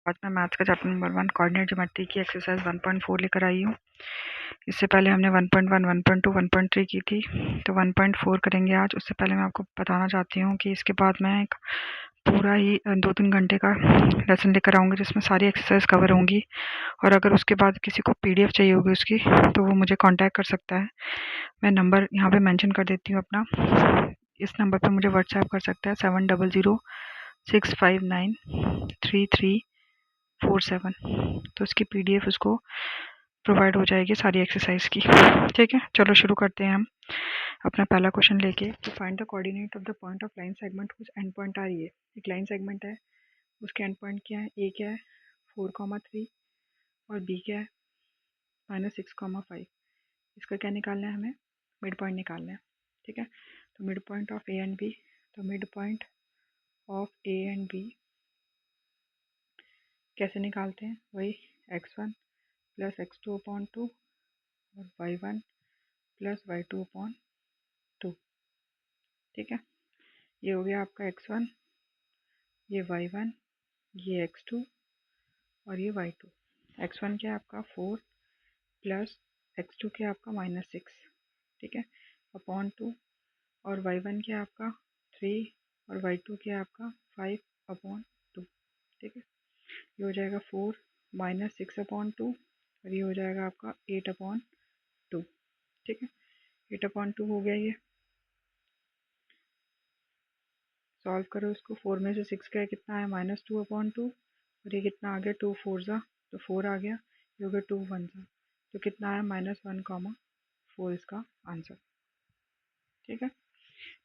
आज मैं मैथ्स का चैप्टर नंबर 1 कोऑर्डिनेट ज्योमेट्री की एक्सरसाइज 1.4 लेकर आई हूँ। इससे पहले हमने 1.1, 1.2, 1.3 की थी, तो 1.4 करेंगे आज। उससे पहले मैं आपको बताना चाहती हूँ कि इसके बाद मैं एक पूरा ही 2-3 घंटे का लेसन लेकर आऊँगी जिसमें सारी एक्सरसाइज कवर होंगी। और अगर उसके बाद किसी को PDF चाहिए होगी उसकी, तो वो मुझे कॉन्टैक्ट कर सकता है। मैं नंबर यहाँ पर मैंशन कर देती हूँ अपना। इस नंबर पर मुझे व्हाट्सएप कर सकता है 7006593347। तो उसकी PDF उसको प्रोवाइड हो जाएगी सारी एक्सरसाइज की। ठीक है, चलो शुरू करते हैं हम अपना पहला क्वेश्चन लेके कि find the coordinate of the point of line segment कुछ एंड पॉइंट आ रही है। एक लाइन सेगमेंट है, उसके एंड पॉइंट क्या है, ए क्या है 4,3 और बी क्या है -6,5। इसका क्या निकालना है, हमें मिड पॉइंट निकालना है। ठीक है, तो mid point of A and B, तो mid point of A and B कैसे निकालते हैं, वही x1 + x2/2 और y1 + y2/2। ठीक है, ये हो गया आपका x1, ये y1, ये x2 और ये y2। x1 क्या है आपका 4 + x2 क्या है आपका -6। ठीक है, /2 और y1 क्या है आपका 3 और y2 क्या है आपका 5/2। ठीक है, ये हो जाएगा 4 - 6/2 और ये हो जाएगा आपका 8/2। ठीक है, 8/2 हो गया। ये सॉल्व करो इसको। 4 में से 6 गया कितना है -2/2 और ये कितना आ गया 2 4 ज़ा तो 4 आ गया। ये हो गया 2 1 ज़ा तो कितना है -1,4 इसका आंसर। ठीक है,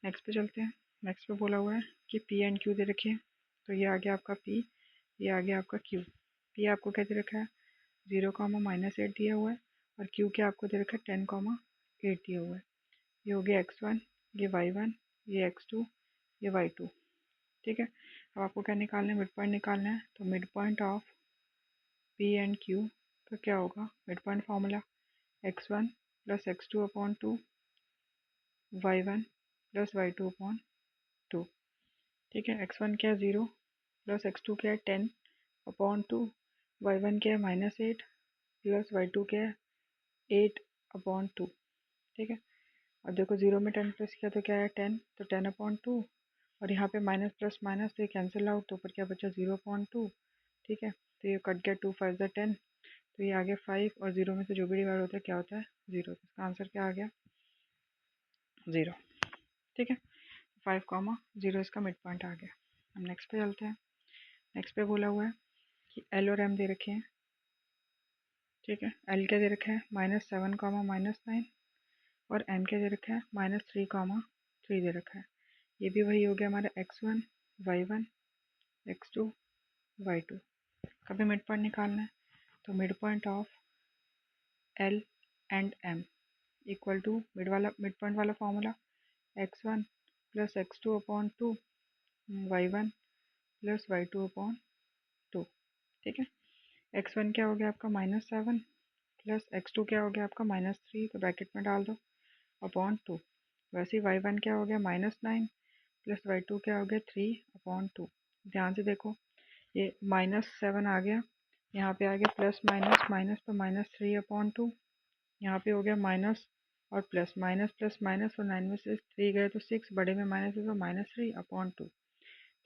नेक्स्ट पे चलते हैं। नेक्स्ट पे बोला हुआ है कि P एंड Q दे रखे हैं। तो ये आ गया आपका P, ये आ गया आपका Q। P आपको क्या दे रखा है 0, -8 दिया हुआ है और Q क्या आपको दे रखा है 10,8 दिया हुआ है। ये हो गया x1, ये y1, ये x2, ये y2। ठीक है, अब आपको क्या निकालना है, मिड पॉइंट निकालना है। तो mid point of P and Q का क्या होगा, mid point formula x1 + x2/2 y1 + y2/2। ठीक है, x1 क्या है 0 + x2 क्या है 10/2, y1 क्या है -8 + y2 क्या है 8/2। ठीक है, अब देखो 0 में 10 प्लस किया तो क्या है 10, तो 10/2 और यहाँ पे माइनस प्लस माइनस तो ये कैंसिल आउट, तो ऊपर क्या बचा 0/2। ठीक है, तो ये कट गया 2 5 ज़ा 10, तो ये आ गया 5 और 0 में से जो भी डिवाइड होता है क्या होता है 0। तो इसका आंसर क्या आ गया 0। ठीक है, 5,0 इसका मिड पॉइंट आ गया। हम नेक्स्ट पे चलते हैं। नेक्स्ट पे बोला हुआ है कि L और M दे रखे हैं। ठीक है, L क्या दे रखा है -7, -9 और M क्या दे रखा है -3, 3 दे रखा है। ये भी वही हो गया हमारा x1 y1 x2 y2। कभी मिड पॉइंट निकालना है। तो mid point of L and M equal to mid point वाला formula x1 + x2/2 y1 + y2/2। ठीक है, x1 क्या हो गया आपका -7 + x2 क्या हो गया आपका -3, तो ब्रैकेट में डाल दो /2। वैसे ही y1 क्या हो गया -9 + y2 क्या हो गया 3/2। ध्यान से देखो, ये -7 आ गया, यहाँ पे आ गया प्लस माइनस माइनस तो -3/2। यहाँ पे हो गया माइनस और प्लस, माइनस प्लस माइनस और 9 में से 3 गए तो 6, बड़े में माइनस है तो -3/2।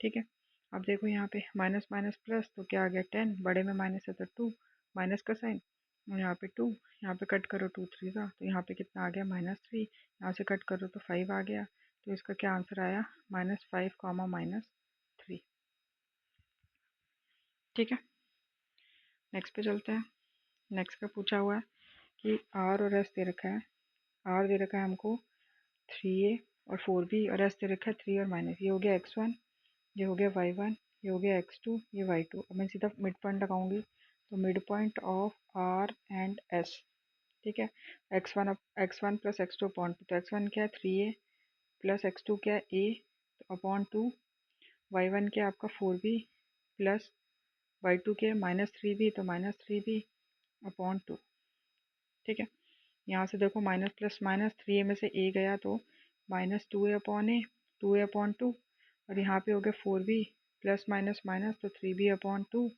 ठीक है, अब देखो यहाँ पे माइनस माइनस प्लस तो क्या आ गया 10, बड़े में माइनस है तो 2, माइनस का साइन और यहाँ पे 2, यहाँ पे कट करो 2 3 ज़ा तो यहाँ पे कितना आ गया -3, यहाँ से कट करो तो 5 आ गया। तो इसका क्या आंसर आया -5, -3। ठीक है, नेक्स्ट पे चलते हैं। नेक्स्ट पे पूछा हुआ है कि R और S दे रखा है। R दे रखा है हमको 3A और 4B और S दे रखा है 3 और माइनस। ये हो गया x1, ये हो गया y1, ये हो गया x2, ये y2। अब मैं सीधा मिड पॉइंट लगाऊंगी। तो mid point of R and S। ठीक है, x1 + x2/2, तो x1 क्या है 3A + x2 क्या है A तो /2, y1 क्या है आपका 4B + y2 क्या है -3B तो -3B/2। ठीक है, यहाँ से देखो माइनस प्लस माइनस 3A में से A गया तो -2A/A 2A/2 और यहाँ पे हो गया 4B प्लस माइनस माइनस तो 3B/2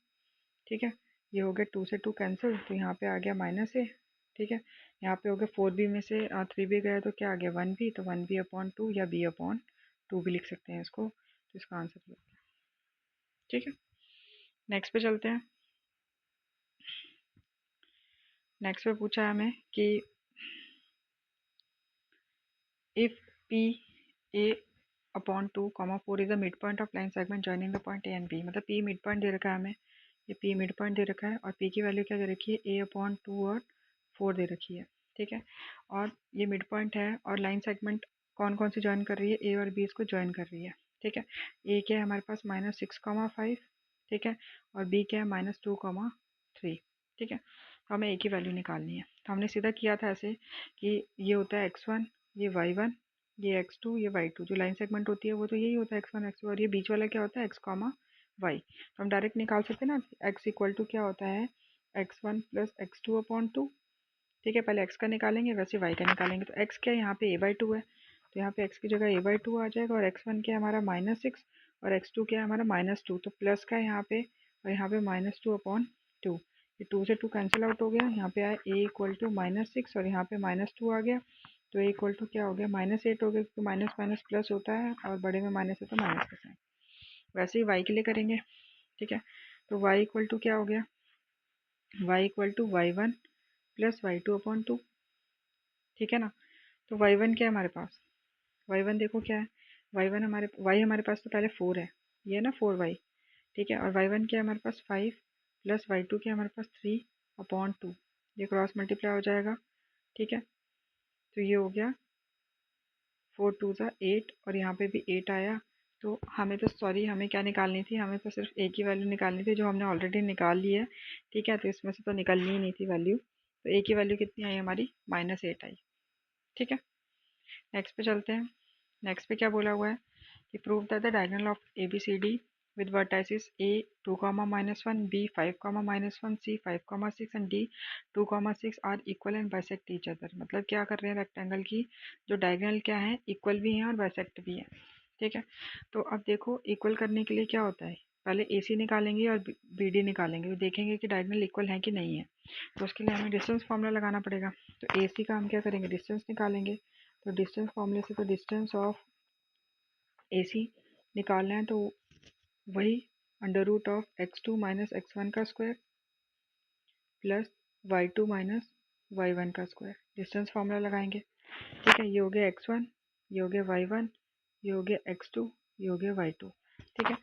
ठीक है, ये हो गया 2 से 2 कैंसिल, तो यहाँ पे आ गया -a। ठीक है, यहाँ पे हो गया 4b में से 3b गया तो क्या आ गया 1b, तो 1b/2 या b/2 भी लिख सकते हैं इसको, तो इसका आंसर ये हो गया। ठीक है, नेक्स्ट पे चलते हैं। नेक्स्ट पे पूछा है हमें कि if p a/2, 4 is the mid point of line segment joining the point a and b। मतलब p मिड पॉइंट दे रखा है हमें, ये p मिड पॉइंट दे रखा है और p की वैल्यू क्या दे रखी है a/2 और 4 दे रखी है। ठीक है, और ये मिड पॉइंट है और लाइन सेगमेंट कौन कौन सी ज्वाइन कर रही है, a और b इसको ज्वाइन कर रही है। ठीक है, a क्या है हमारे पास -6,5, ठीक है, और b क्या है -2,3। ठीक है, तो हमें a की वैल्यू निकालनी है। तो हमने सीधा किया था ऐसे कि ये होता है x1, ये y1, ये x2, ये y2। जो लाइन सेगमेंट होती है वो तो यही होता है x1 x2, और ये बीच वाला क्या होता है x, y। तो हम डायरेक्ट निकाल सकते हैं ना, x इक्वल टू क्या होता है x1 प्लस x2/2। ठीक है, पहले x का निकालेंगे वैसे y का निकालेंगे। तो x क्या है यहाँ पे a/2 है, तो यहाँ पे x की जगह a/2 आ जाएगा, और x1 क्या है हमारा -6 और x2 क्या है हमारा -2, तो प्लस का है यहाँ पे और यहाँ पे -2/2। ये 2 से 2 कैंसिल आउट हो गया, यहाँ पे आया a इक्वल टू -6 और यहाँ पे -2 आ गया, तो a इक्वल टू क्या हो गया -8 हो गया, क्योंकि माइनस माइनस प्लस होता है और बड़े में माइनस है तो माइनस का साइन। वैसे ही y के लिए करेंगे। ठीक है, तो y इक्वल टू क्या हो गया, y equal to y1 plus y2/2। ठीक है ना, तो y1 क्या है हमारे पास, y1 देखो क्या है, y हमारे पास तो पहले 4 है, ये ना 4y। ठीक है, और y1 क्या है हमारे पास 5 प्लस y2 क्या है हमारे पास 3/2, ये क्रॉस मल्टीप्लाई हो जाएगा। ठीक है, तो ये हो गया 4 2 ज़ा 8 और यहाँ पे भी 8 आया। तो हमें तो सॉरी हमें क्या निकालनी थी, हमें तो सिर्फ a की वैल्यू निकालनी थी जो हमने ऑलरेडी निकाल ली है। ठीक है, तो इसमें से तो निकलनी ही नहीं थी वैल्यू, तो a की वैल्यू कितनी आई हमारी -8 आई। ठीक है, नेक्स्ट पे चलते हैं। नेक्स्ट पे क्या बोला हुआ है कि prove that the diagonal of ABCD with vertices a 2, -1, b 5, -1, c 5, 6 and d 2, 6 are equal and bisect each other। मतलब क्या कर रहे हैं, रेक्टेंगल की जो डायगोनल क्या है इक्वल भी है और बाइसेक्ट भी है। ठीक है, तो अब देखो इक्वल करने के लिए क्या होता है, पहले AC निकालेंगे और BD निकालेंगे, तो देखेंगे कि डायगोनल इक्वल है कि नहीं है। तो उसके लिए हमें डिस्टेंस फार्मूला लगाना पड़ेगा। तो AC का हम क्या करेंगे, डिस्टेंस निकालेंगे। तो डिस्टेंस फार्मूले से तो डिस्टेंस ऑफ AC निकालना है, तो वही √ ऑफ x2 - x1 का स्क्वायर प्लस y2 - y1 का स्क्वायर, डिस्टेंस फार्मूला लगाएंगे। ठीक है, ये हो गया x1, ये हो गया y1, ये हो गया x2, ये हो गया y2। ठीक है,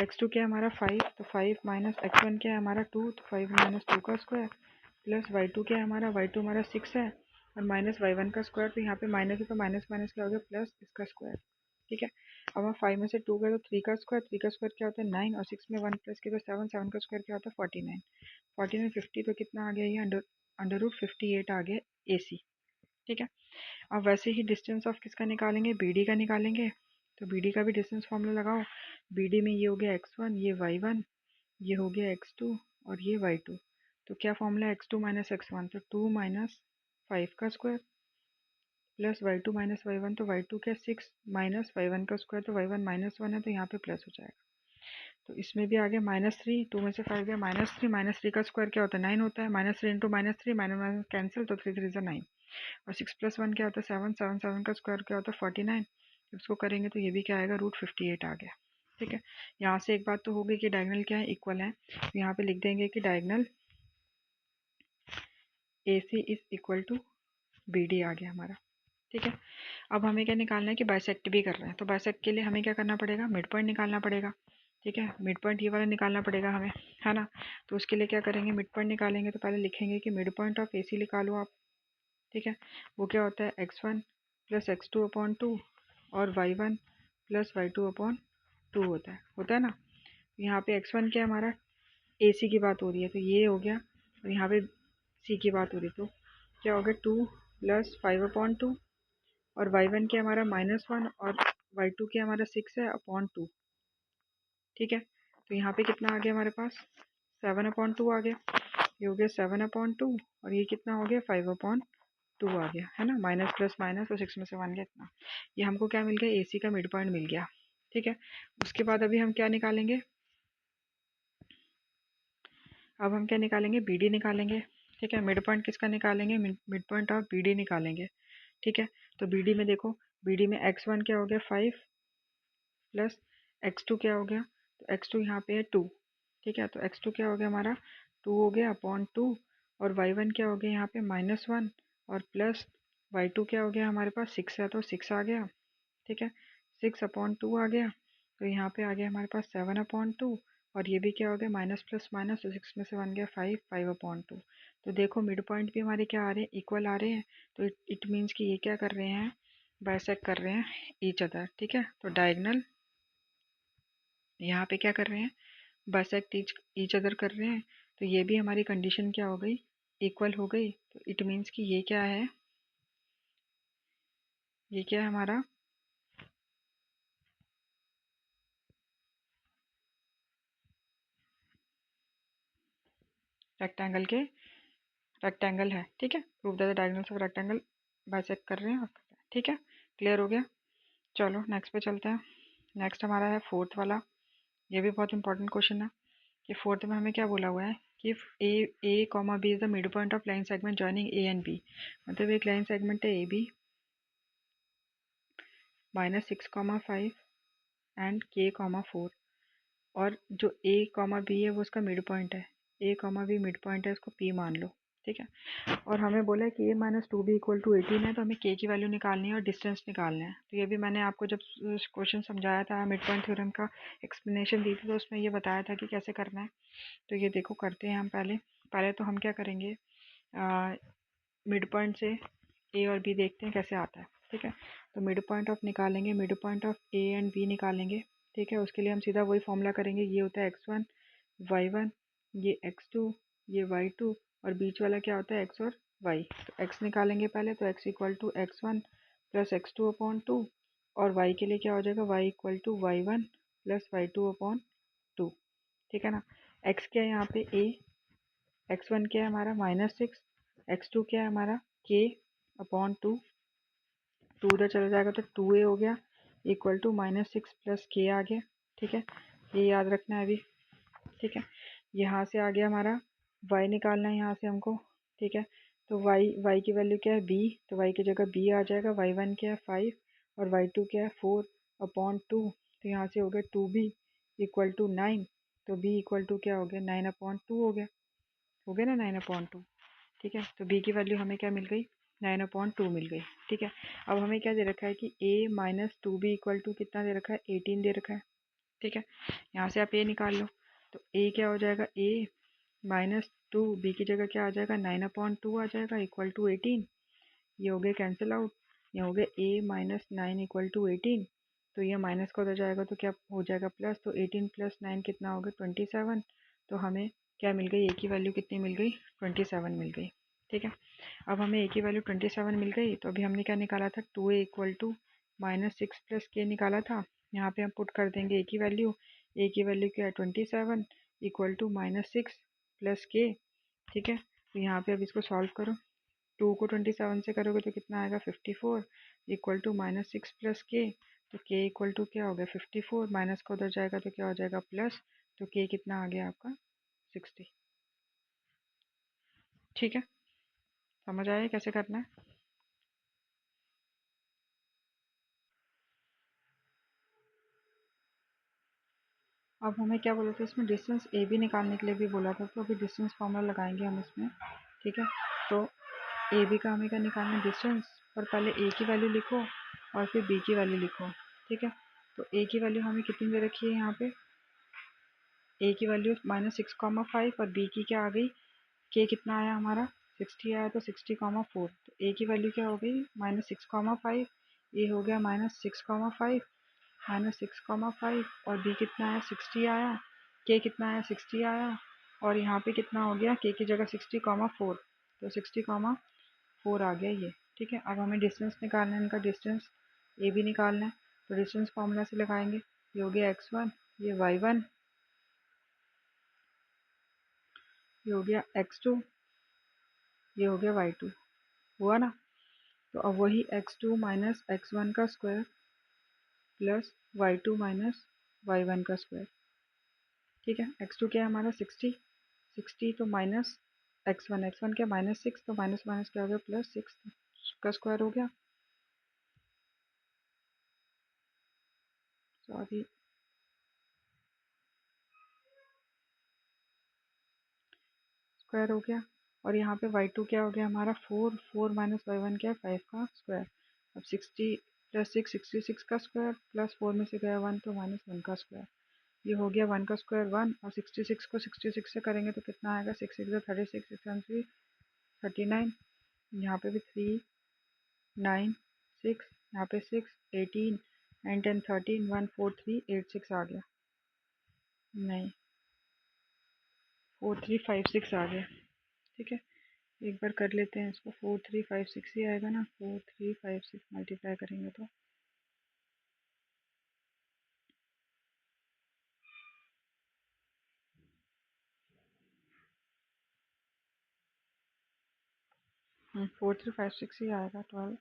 x2 क्या है हमारा 5, तो 5 - x1 क्या है हमारा 2, तो 5 - 2 का स्क्वायर प्लस y2 क्या है हमारा, y2 हमारा 6 है और माइनस y1 का स्क्वायर, तो यहाँ पे माइनस है तो माइनस माइनस क्या हो गया प्लस इसका स्क्वायर। ठीक है, अब हम 5 में से 2 गए तो 3 का स्क्वायर क्या होता है 9 और 6 में 1 प्लस किया तो 7, 7 का स्क्वायर क्या होता है 49, 49 50, तो कितना आ गया ये √58 आ गया AC। ठीक है, अब वैसे ही डिस्टेंस ऑफ किसका निकालेंगे, BD का निकालेंगे। तो BD का भी डिस्टेंस फार्मूला लगाओ। BD में ये हो गया x1, ये y1, ये हो गया x2 और ये y2। तो क्या फॉर्मूला है x2 - x1, तो 2 - 5 का स्क्वायर प्लस y2 - y1, तो y2 क्या 6 माइनस y1 का स्क्वायर, तो y1 -1 है तो यहाँ पे प्लस हो जाएगा। तो इसमें भी आ गया -3, 2 में से 5 गया -3, -3 का स्क्वायर क्या होता है 9 होता है, -3 × -3 माइनस कैंसिल, तो 3 3 ज़ा 9 और 6 + 1 क्या होता है 7, 7 7 का स्क्वायर क्या होता है 49। इसको करेंगे तो ये भी क्या आएगा √58 आ गया। ठीक है, यहाँ से एक बात तो होगी कि डायगोनल क्या है इक्वल है, तो यहाँ पे लिख देंगे कि diagonal AC is equal to BD आ गया हमारा। ठीक है, अब हमें क्या निकालना है कि बाइसेक्ट भी कर रहे हैं, तो बाइसेक्ट के लिए हमें क्या करना पड़ेगा, मिड पॉइंट निकालना पड़ेगा। ठीक है, मिड पॉइंट ये वाला निकालना पड़ेगा हमें, है ना। तो उसके लिए क्या करेंगे, मिड पॉइंट निकालेंगे तो पहले लिखेंगे कि मिड पॉइंट ऑफ AC निकालो आप। ठीक है, वो क्या होता है x1 प्लस x2/2 और y1 प्लस y2/2 होता है ना। यहाँ पे x1 क्या हमारा AC की बात हो रही है तो ये हो गया, और यहाँ पे C की बात हो रही है तो क्या हो गया 2 + 5/2 और y1 क्या हमारा -1 और y2 क्या हमारा 6 है अपॉन 2। ठीक है, तो यहाँ पे कितना आ गया हमारे पास 7/2 आ गया, ये हो गया 7/2 और ये कितना हो गया 5/2 आ गया, है ना। माइनस प्लस माइनस और 6 में से 1 गया इतना, ये हमको क्या मिल गया AC का मिड पॉइंट मिल गया। ठीक है, उसके बाद अभी हम क्या निकालेंगे, अब हम क्या निकालेंगे, बी डी निकालेंगे। ठीक है, मिड पॉइंट किसका निकालेंगे, mid point of B D निकालेंगे। ठीक है, तो बी डी में देखो, बी डी में x1 क्या हो गया 5 प्लस x2 क्या हो गया, तो x2 यहाँ पे है 2। ठीक है, तो x2 क्या हो गया हमारा 2 हो गया अपॉन 2, और y1 क्या हो गया यहाँ पे -1, और प्लस y2 क्या हो गया हमारे पास 6 है तो 6 आ गया। ठीक है, 6 अपॉन 2 आ गया, तो यहाँ पे आ गया हमारे पास 7 अपॉन 2, और ये भी क्या हो गया माइनस प्लस माइनस, तो 6 में से बन गया 5 अपॉन 2। तो देखो मिड पॉइंट भी हमारे क्या आ रहे हैं, इक्वल आ रहे हैं, तो इट मीन्स कि ये क्या कर रहे हैं, बाइसेक्ट कर रहे हैं ईच अदर। ठीक है, तो डायगनल यहाँ पे क्या कर रहे हैं, बाइसेक्ट ईच अदर कर रहे हैं, तो ये भी हमारी कंडीशन क्या हो गई, इक्वल हो गई। तो इट मीन्स कि ये क्या है, ये क्या है हमारा रेक्टेंगल के रेक्टेंगल है। ठीक है, prove that the diagonals of rectangle bisect कर रहे हैं। ठीक है, क्लियर हो गया। चलो नेक्स्ट पे चलते हैं। नेक्स्ट हमारा है फोर्थ वाला, ये भी बहुत इंपॉर्टेंट क्वेश्चन है कि फोर्थ में हमें क्या बोला हुआ है कि A comma B is the mid point of line segment joining A and B. मतलब एक लाइन सेगमेंट है ए बी, -6,5 एंड k,4, और जो ए कॉमा बी है वो उसका मिड पॉइंट है, ए कॉमा बी मिड पॉइंट है, उसको पी मान लो। ठीक है, और हमें बोला है कि ए -2b इक्वल टू 18 है, तो हमें के की वैल्यू निकालनी है और डिस्टेंस निकालना है। तो ये भी मैंने आपको जब क्वेश्चन समझाया था, मिड पॉइंट थ्योरम का एक्सप्लेनेशन दी थी, तो उसमें ये बताया था कि कैसे करना है। तो ये देखो करते हैं हम। पहले पहले तो हम क्या करेंगे, मिड पॉइंट से ए और बी देखते हैं कैसे आता है। ठीक है, तो मिड पॉइंट ऑफ निकालेंगे, mid point of A and B निकालेंगे। ठीक है, उसके लिए हम सीधा वही फॉर्मूला करेंगे, ये होता है x1 y1, ये x2 ये y2, और बीच वाला क्या होता है x और y। तो x निकालेंगे पहले, तो x equal to x1 plus x2 upon 2, और y के लिए क्या हो जाएगा, y equal to y1 plus y2 upon 2। ठीक है ना, x क्या है यहाँ पे a, x1 क्या है हमारा -6, x2 क्या है हमारा k अपॉन 2, 2 उधर चला जाएगा तो 2a हो गया, इक्वल टू -6 प्लस k आ गया। ठीक है, ये याद रखना है अभी। ठीक है, यहाँ से आ गया हमारा y निकालना है यहाँ से हमको। ठीक है, तो y की वैल्यू क्या है b, तो y की जगह b आ जाएगा, y1 क्या है 5 और y2 क्या है 4 अपॉन 2, तो यहाँ से हो गया 2b इक्वल टू 9, तो b इक्वल टू क्या हो गया 9 अपॉन 2 हो गया ना 9 अपॉन 2। ठीक है, तो b की वैल्यू हमें क्या मिल गई, 9 अपॉन 2 मिल गई। ठीक है, अब हमें क्या दे रखा है कि a -2b इक्वल टू कितना दे रखा है, 18 दे रखा है। ठीक है, यहाँ से आप a निकाल लो, तो a क्या हो जाएगा, a -2, b की जगह क्या आ जाएगा 9 अपॉन 2 आ जाएगा, इक्वल टू 18। ये हो गया कैंसिल आउट, ये हो गया a -9 इक्वल टू 18, तो ये माइनस का उधर जाएगा तो क्या हो जाएगा प्लस, तो 18 प्लस 9 कितना हो गया 27। तो हमें क्या मिल गई, a की वैल्यू कितनी मिल गई, 27 मिल गई। ठीक है, अब हमें a की वैल्यू 27 मिल गई, तो अभी हमने क्या निकाला था, 2a equal to -6 plus k निकाला था। यहाँ पे हम पुट कर देंगे a की वैल्यू, a की वैल्यू क्या है 27 इक्वल टू -6 प्लस k। ठीक है, तो यहाँ पे अब इसको सॉल्व करो, 2 को 27 से करोगे तो कितना आएगा 54 इक्वल टू -6 प्लस k, तो k इक्वल टू क्या हो गया 54, माइनस का उधर जाएगा तो क्या हो जाएगा प्लस, तो k कितना आ गया आपका 60। ठीक है, समझ आया कैसे करना है। अब हमें क्या बोला था इसमें, डिस्टेंस ए बी निकालने के लिए भी बोला था, तो अभी डिस्टेंस फॉर्मूला लगाएंगे हम इसमें। ठीक है, तो ए बी का हमें क्या निकालना है डिस्टेंस, पर पहले ए की वैल्यू लिखो और फिर बी की वैल्यू लिखो। ठीक है, तो ए की वैल्यू हमें कितनी दे रखी है यहाँ पे, ए की वैल्यू -6,5, और बी की क्या आ गई, के कितना आया हमारा 60 आया, तो 60,4, तो ए की वैल्यू क्या हो गई -6,5, ए हो गया -6,5 -6,5, और बी कितना आया 60 आया, के कितना आया 60 आया, और यहाँ पे कितना हो गया, के की जगह 60,4, तो 60,4 आ गया ये। ठीक है, अब हमें डिस्टेंस निकालना है, इनका डिस्टेंस ए भी निकालना है, तो डिस्टेंस फॉर्मूला से लगाएंगे, ये हो गया x1, ये y1, ये हो गया x2, ये हो गया y2, हुआ ना। तो अब वही x2 माइनस x1 का square plus y2 minus y1 का स्क्वायर। ठीक है, x2 क्या है हमारा 60, 60 तो माइनस x1, x1 क्या -6, तो माइनस माइनस क्या हो गया +6 का स्क्वायर हो गया, सॉरी स्क्वायर हो गया। और यहाँ पे y2 क्या हो गया हमारा 4, 4 माइनस y1 क्या है 5 का स्क्वायर। अब 60 + 6 66 का स्क्वायर प्लस 4 में से गया 1 तो -1 का स्क्वायर। ये हो गया 1 का स्क्वायर 1, और 66 को 66 से करेंगे तो कितना आएगा 6 6 36, 6 1 3 39, यहाँ पे भी 3 9 6, यहाँ पे 6 18 9 10 13 1 4 3 8 6 आ गया, नहीं 4 3 5 6 आ गया। ठीक है, एक बार कर लेते हैं इसको, 4 3 5 6 ही आएगा ना, 4 3 5 6 मल्टीप्लाई करेंगे तो 4 3 5 6 ही आएगा, 12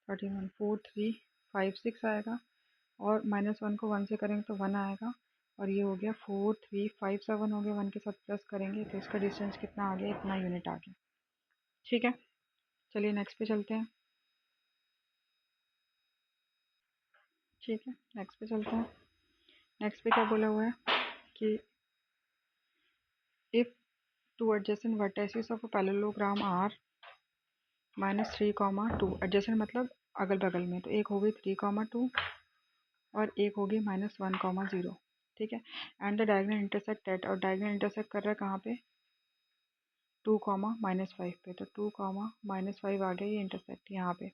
31 4 3 5 6 आएगा, और -1 को 1 से करेंगे तो 1 आएगा, और ये हो गया 4 3 5 7 हो गया, 1 के साथ प्लस करेंगे तो इसका डिस्टेंस कितना आ गया, इतना यूनिट आ गया। ठीक है, चलिए नेक्स्ट पे चलते हैं। ठीक है, नेक्स्ट पे चलते हैं। नेक्स्ट पे क्या बोला हुआ है कि if two adjacent vertices of a parallelogram are -3, 2 मतलब अगल बगल में, तो एक होगी 3, 2 और एक होगी -1, 0। ठीक है, and the diagonal intersect at, और डायगोनल इंटरसेक्ट कर रहा है कहाँ पे 2, -5 पे, तो 2, -5 आ गया ये इंटरसेक्ट यहाँ पे।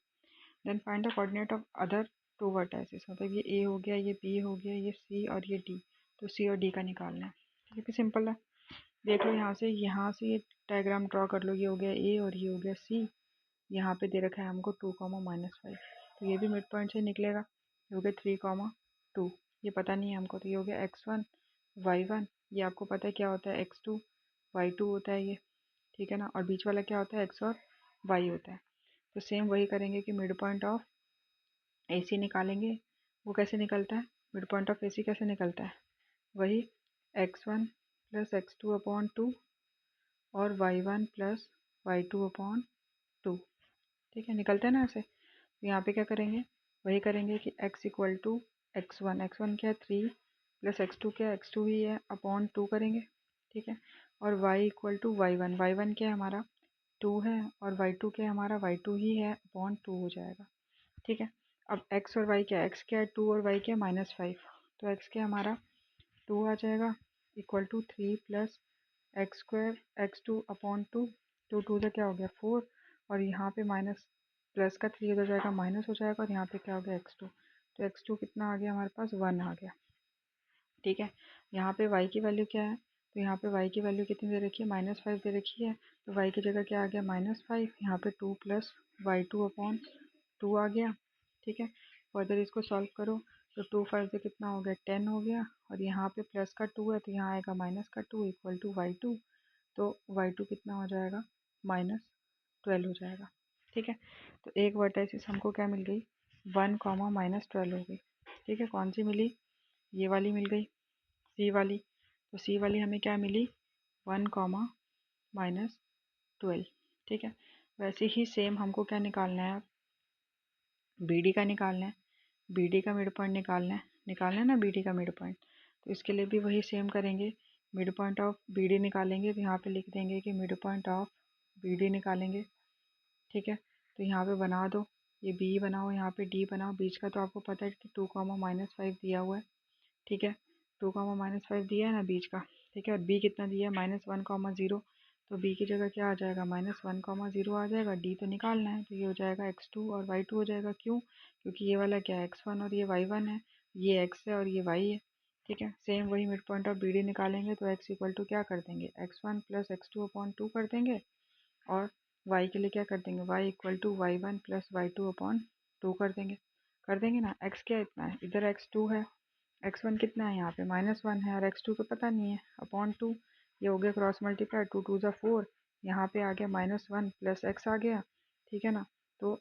Then find the coordinate of other 2 vertices, मतलब ये ए हो गया, ये बी हो गया, ये सी और ये डी, तो सी और डी का निकालना है। ठीक है, सिंपल है, देख लो यहाँ से ये डायग्राम ड्रॉ कर लो, ये हो गया ए और ये हो गया सी, यहाँ पे दे रखा है हमको 2, -5, तो ये भी मिड पॉइंट से निकलेगा, ये हो गया 3, 2, ये पता नहीं है हमको, तो ये हो गया x1 y1, ये आपको पता है क्या होता है x2 y2 होता है ये। ठीक है ना, और बीच वाला क्या होता है x और y होता है। तो सेम वही करेंगे कि मिड पॉइंट ऑफ AC निकालेंगे, वो कैसे निकलता है, मिड पॉइंट ऑफ AC कैसे निकलता है, वही x1 + x2/2 और y1 + y2/2। ठीक है, निकलता है ना ऐसे। तो यहाँ पे क्या करेंगे, वही करेंगे कि x = x1, x1 क्या है 3 + x2 क्या है x2 ही है /2 करेंगे। ठीक है, और y = y1, y1 क्या है हमारा 2 है, और y2 क्या है हमारा y2 ही है /2 हो जाएगा। ठीक है, अब x और y क्या है, x क्या है 2 और y क्या है -5, तो x क्या है हमारा 2 आ जाएगा, = 3 + x² x2/2, 2 2 से क्या हो गया 4, और यहाँ पे माइनस प्लस का 3 हो जाएगा माइनस हो जाएगा, और यहाँ पे क्या हो गया x2, तो x2 कितना आ गया हमारे पास 1 आ गया। ठीक है, यहाँ पे y की वैल्यू क्या है, तो यहाँ पे y की वैल्यू कितनी दे रखी है -5 दे रखी है, तो y की जगह क्या आ गया -5, यहाँ पे 2 + y2/2 आ गया। ठीक है, फर्दर इसको सॉल्व करो तो 2 5 से कितना हो गया 10 हो गया, और यहाँ पे प्लस का 2 है तो यहाँ आएगा -2 = y2, तो y2 कितना हो जाएगा -12 हो जाएगा। ठीक है, तो एक वर्टाइसिस हमको क्या मिल गई 1, -12 हो गई। ठीक है, कौन सी मिली, ये वाली मिल गई सी वाली, तो सी वाली हमें क्या मिली 1, -12। ठीक है, वैसे ही सेम हमको क्या निकालना है, बी डी का निकालना है, बी डी का मिड पॉइंट निकालना है ना बी डी का मिड पॉइंट, तो इसके लिए भी वही सेम करेंगे, mid point of B D निकालेंगे, तो यहाँ पे लिख देंगे कि mid point of B D निकालेंगे। ठीक है, तो यहाँ पे बना दो, ये बी बनाओ, यहाँ पे डी बनाओ, बीच का तो आपको पता है कि 2, -5 दिया हुआ है। ठीक है, 2, -5 दिया है ना बीच का। ठीक है, और बी कितना दिया है -1, 0, तो बी की जगह क्या आ जाएगा -1, 0 आ जाएगा, डी तो निकालना है, तो ये हो जाएगा x2 और y2 हो जाएगा, क्यों, क्योंकि ये वाला क्या है x1 और ये y1 है, ये x है और ये y है। ठीक है, सेम वही mid point of B D निकालेंगे, तो x = क्या कर देंगे x1 + x2/2 कर देंगे, और y के लिए क्या कर देंगे y = y1 + y2/2 कर देंगे ना। x क्या इतना है, इधर x2 है, x1 कितना है यहाँ पे -1 है, और x2 तो पता नहीं है /2, ये हो गया क्रॉस मल्टीप्लाई, 2 2 = 4, यहाँ पे आ गया -1 + x आ गया। ठीक है ना, तो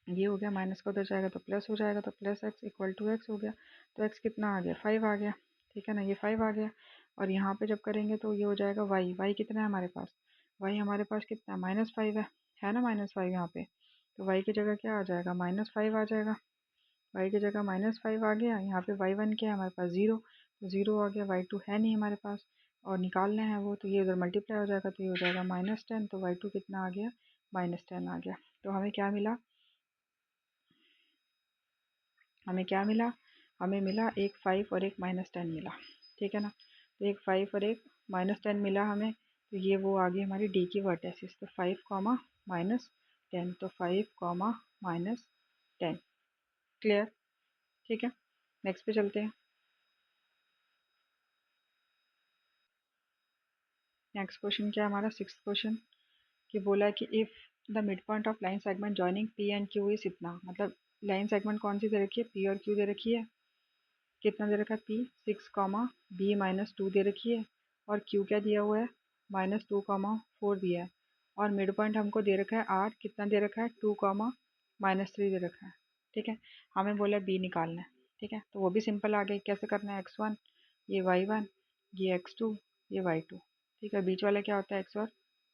ये हो गया, माइनस का उधर जाएगा तो प्लस हो जाएगा, तो +x = x हो गया, तो x कितना आ गया 5 आ गया। ठीक है ना, ये 5 आ गया, और यहाँ पे जब करेंगे तो ये हो जाएगा वाई। वाई कितना है हमारे पास? वाई हमारे पास कितना है? -5 है ना, -5 यहाँ पे। तो वाई की जगह क्या आ जाएगा? -5 आ जाएगा। वाई की जगह -5 आ गया। यहाँ पे y1 क्या है हमारे पास? 0, तो 0 आ गया। y2 है नहीं हमारे पास और निकालना है वो, तो ये उधर मल्टीप्लाई हो जाएगा, तो ये हो जाएगा -10। तो y2 कितना आ गया? -10 आ गया। तो हमें क्या मिला? हमें क्या मिला? हमें मिला एक 5 और एक -10 मिला। ठीक है ना, तो एक 5 और एक -10 मिला हमें। तो ये वो आ गई हमारी डी की वर्टेसिस। तो 5, -10, तो 5, -10। क्लियर? ठीक है, नेक्स्ट पे चलते हैं। नेक्स्ट क्वेश्चन क्या है हमारा? 6th क्वेश्चन कि बोला है कि if the mid point of line segment joining P and Q is इतना, मतलब लाइन सेगमेंट कौन सी दे रखी है? पी और क्यू दे रखी है। कितना दे रखा है? पी 6, बी -2 दे रखी है, और क्यू क्या दिया हुआ है? -2, 4 दिया है। और मिड पॉइंट हमको दे रखा है आर। कितना दे रखा है? 2, -3 दे रखा है। ठीक है, हमें बोला बी निकालना है। ठीक है, तो वो भी सिंपल आ गई। कैसे करना है? x1, ये y1, ये x2, ये y2। ठीक है, बीच वाला क्या होता है? x और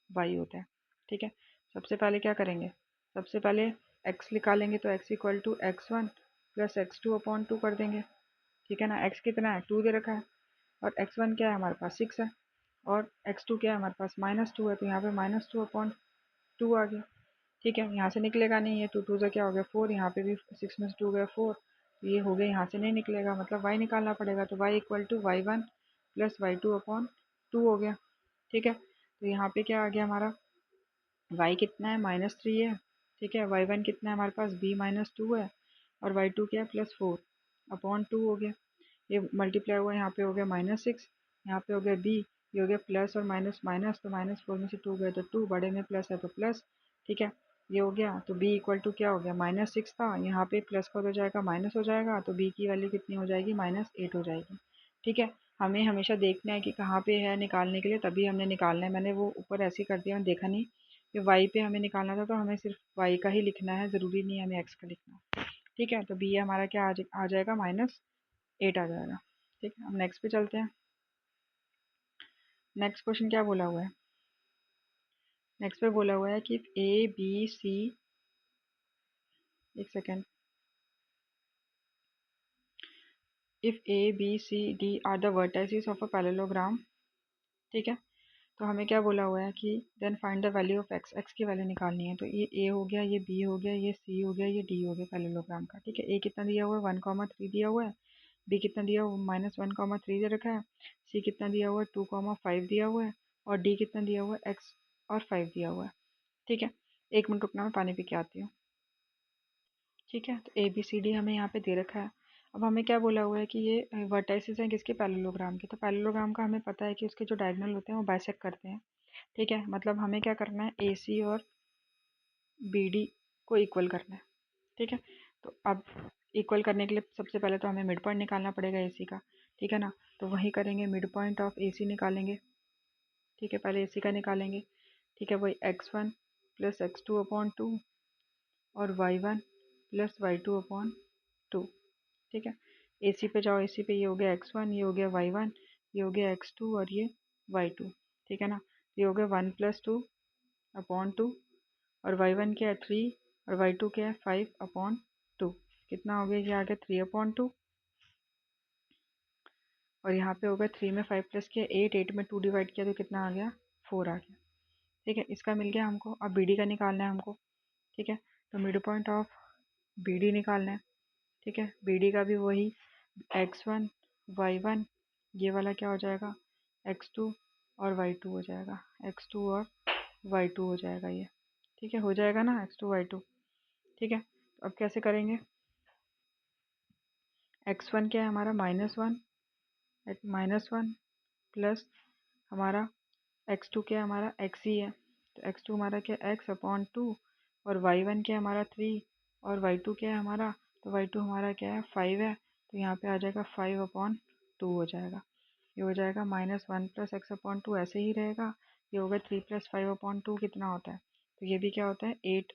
y होता है। ठीक है, सबसे पहले क्या करेंगे? सबसे पहले x निकालेंगे, तो x equal to x1 plus x2 upon 2 कर देंगे। ठीक है ना, x कितना है? 2 दे रखा है, और x1 क्या है हमारे पास? 6 है, और x2 क्या है हमारे पास? -2 है, तो यहाँ पे -2 अपॉन 2 आ गया। ठीक है, यहाँ से निकलेगा नहीं, ये 2 2 से क्या हो गया? 4। यहाँ पे भी 6 में से 2 गया 4, तो ये हो गया, यहाँ से नहीं निकलेगा, मतलब y निकालना पड़ेगा। तो y equal to y1 plus y2 upon 2 हो गया। ठीक है, तो यहाँ पे क्या आ गया हमारा? y कितना है? -3 है। ठीक है, y1 कितना है हमारे पास? b -2 है, और y2 क्या है? +4 अपॉन 2 हो गया। ये मल्टीप्लाई हुआ, यहाँ पे हो गया -6, यहाँ पे हो गया b, ये हो गया प्लस और माइनस माइनस, तो -4 में से 2 गए तो 2, बड़े में प्लस है तो प्लस। ठीक है, ये हो गया। तो b इक्वल टू क्या हो गया? -6 था, यहाँ पे प्लस का हो जाएगा माइनस हो जाएगा, तो b की वैल्यू कितनी हो जाएगी? -8 हो जाएगी। ठीक है, हमें हमेशा देखना है कि कहाँ पे है निकालने के लिए, तभी हमने निकालना है। मैंने वो ऊपर ऐसे ही कर दिया, देखा नहीं कि y पे हमें निकालना था, तो हमें सिर्फ y का ही लिखना है, ज़रूरी नहीं है हमें x का लिखना। ठीक है, तो b हमारा क्या आ जाएगा? -8 आ जाएगा। ठीक है, अब नेक्स्ट पे चलते हैं। नेक्स्ट क्वेश्चन क्या बोला हुआ है? नेक्स्ट पे बोला हुआ है कि ए बी सी, एक second, if A B C D are the vertices of a parallelogram. ठीक है, तो हमें क्या बोला हुआ है कि then find the value of x. X की वैल्यू निकालनी है। तो ये ए हो गया, ये बी हो गया, ये सी हो गया, ये डी हो गया पैरेललोग्राम का। ठीक है, ए कितना दिया हुआ है? 1, 3 दिया हुआ है। बी कितना दिया हुआ? -1, 3 दे रखा है। सी कितना दिया हुआ है? 2, 5 दिया हुआ है। और डी कितना दिया हुआ है? एक्स और 5 दिया हुआ है। ठीक है, 1 मिनट रुकना, मैं पानी पी के आती हूँ। ठीक है, तो ए बी सी डी हमें यहाँ पे दे रखा है। अब हमें क्या बोला हुआ है कि ये वर्टाइसेस हैं किसके? पैरेललोग्राम के। तो पैरेललोग्राम का हमें पता है कि उसके जो डायगोनल होते हैं वो बाइसेक्ट करते हैं। ठीक है, मतलब हमें क्या करना है? ए सी और बी डी को इक्वल करना है। ठीक है, तो अब इक्वल करने के लिए सबसे पहले तो हमें मिड पॉइंट निकालना पड़ेगा ए सी का। ठीक है ना, तो वही करेंगे, मिड पॉइंट ऑफ ए सी निकालेंगे। ठीक है, पहले ए सी का निकालेंगे। ठीक है, वही x1 प्लस x2 अपॉन 2 और y1 प्लस y2 अपॉन 2। ठीक है, AC पे जाओ, AC पे ये हो गया x1, ये हो गया y1, ये हो गया x2 और ये y2। ठीक है ना, ये हो गया 1 + 2 अपॉन 2, और y1 क्या है? 3, और y2 क्या है? 5 अपॉन 2। कितना हो गया? ये आ गया 3 अपॉन 2, और यहाँ पे हो गया 3 में 5 प्लस किया 8, 8 में 2 डिवाइड किया तो कितना आ गया? 4 आ गया। ठीक है, इसका मिल गया हमको। अब BD का निकालना है हमको। ठीक है, तो मिड पॉइंट ऑफ BD निकालना है। ठीक है, BD का भी वही x1 y1, ये वाला क्या हो जाएगा? x2 और y2 हो जाएगा। x2 और y2 हो जाएगा ये। ठीक है, हो जाएगा ना x2 y2। ठीक है, तो अब कैसे करेंगे? x1 क्या है हमारा? -1, -1 प्लस हमारा x2 क्या है हमारा? x ही है, तो x2 हमारा क्या है? x अपॉन 2, और y1 क्या है हमारा? 3, और y2 क्या है हमारा? तो y2 हमारा क्या है? 5 है, तो यहाँ पे आ जाएगा 5 अपॉन 2 हो जाएगा। ये हो जाएगा -1 प्लस x अपॉन 2, ऐसे ही रहेगा। ये हो गया 3 + 5 अपॉन 2, कितना होता है? तो ये भी क्या होता है? 8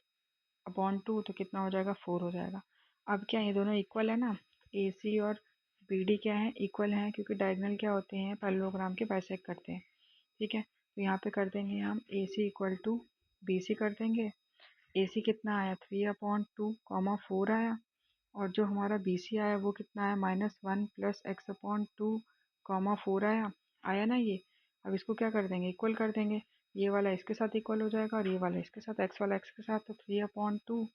अपॉन 2, तो कितना हो जाएगा? 4 हो जाएगा। अब क्या ये दोनों इक्वल है ना? ए सी और बी डी क्या है, इक्वल है, क्योंकि डायगोनल क्या होते हैं, पैरेललोग्राम के बाइसेक्ट करते हैं। ठीक है, तो यहाँ पे कर देंगे हम ए सी इक्वल टू बी सी कर देंगे। ए सी कितना आया, 3/2, 4 आया, और जो हमारा बी सी आया वो कितना आया, -1 + x/2, 4 आया। आया ना ये। अब इसको क्या कर देंगे, इक्वल कर देंगे। ये वाला इसके साथ इक्वल हो जाएगा और ये वाला इसके साथ, x वाला x के साथ, तो 3/2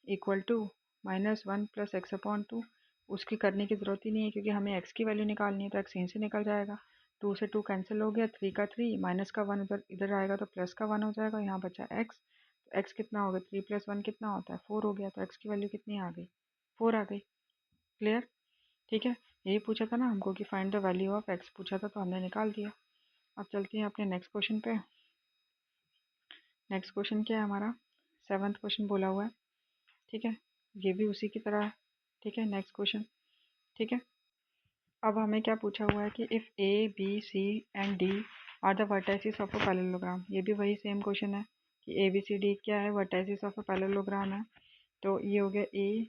इक्वल टू -1 + x/2। उसकी करने की ज़रूरत ही नहीं है, क्योंकि हमें x की वैल्यू निकालनी है, तो x यहीं से निकल जाएगा। 2 से 2 कैंसिल हो गया, 3 का 3, माइनस का 1 उधर इधर आएगा तो प्लस का 1 हो जाएगा। यहाँ बचा x, तो x कितना हो गया, 3 + 1 कितना होता है, 4 हो गया। तो x की वैल्यू कितनी आ गई, 4 आ गई। क्लियर। ठीक है, यही पूछा था ना हमको कि find the value of x, पूछा था तो हमने निकाल दिया। अब चलते हैं अपने नेक्स्ट क्वेश्चन पे। नेक्स्ट क्वेश्चन क्या है हमारा, 7th क्वेश्चन बोला हुआ है। ठीक है, ये भी उसी की तरह है। ठीक है, नेक्स्ट क्वेश्चन। ठीक है, अब हमें क्या पूछा हुआ है कि if A B C and D are the vertices of a parallelogram. ये भी वही सेम क्वेश्चन है कि ए बी सी डी क्या है, वर्टाइसिस ऑफ अ पैरेललोग्राम है। तो ये हो गया ए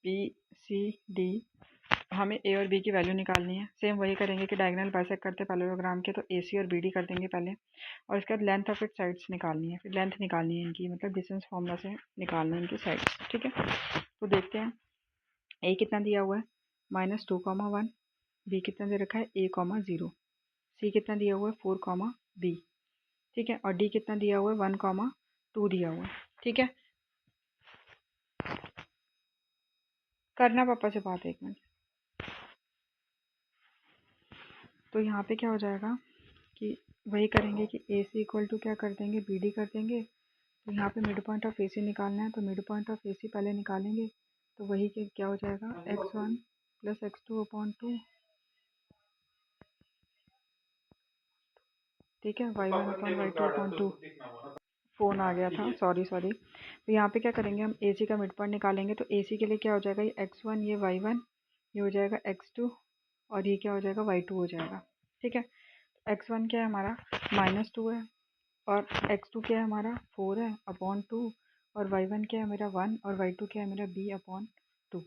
बी सी डी। हमें ए और बी की वैल्यू निकालनी है। सेम वही करेंगे कि डायगोनल बाइसेक्ट करते पैरेललोग्राम के, तो ए सी और बी डी कर देंगे पहले, और इसके बाद लेंथ ऑफ इट साइड्स निकालनी है। फिर लेंथ निकालनी है इनकी, मतलब डिस्टेंस फॉर्मूला से निकालना है इनकी साइड्स। ठीक है, तो देखते हैं ए कितना दिया हुआ है, -2, 1। बी कितना दे रखा है, a, 0। सी कितना दिया हुआ है, 4, b। ठीक है, और डी कितना दिया हुआ है, 1, 2 दिया हुआ है। ठीक है, करना पापा से बात 1 मिनट। तो यहाँ पे क्या हो जाएगा कि वही करेंगे कि ए सी इक्वल टू क्या कर देंगे, बी डी कर देंगे। तो यहाँ पे मिड पॉइंट ऑफ ए सी निकालना है, तो मिड पॉइंट ऑफ ए सी पहले निकालेंगे। तो वही के क्या हो जाएगा, x1 + x2/2। ठीक है, y1/y2/2। फ़ोन आ गया था, सॉरी सॉरी। तो यहाँ पे क्या करेंगे, हम ए सी का मिड पॉइंट निकालेंगे। तो ए सी के लिए क्या हो जाएगा, ये x1, ये y1, ये हो जाएगा x2, और ये क्या हो जाएगा, y2 हो जाएगा। ठीक है, x1 क्या है हमारा, -2 है, और x2 क्या है हमारा, 4 है अपॉन 2, और y1 क्या है मेरा 1, और y2 क्या है मेरा b/2।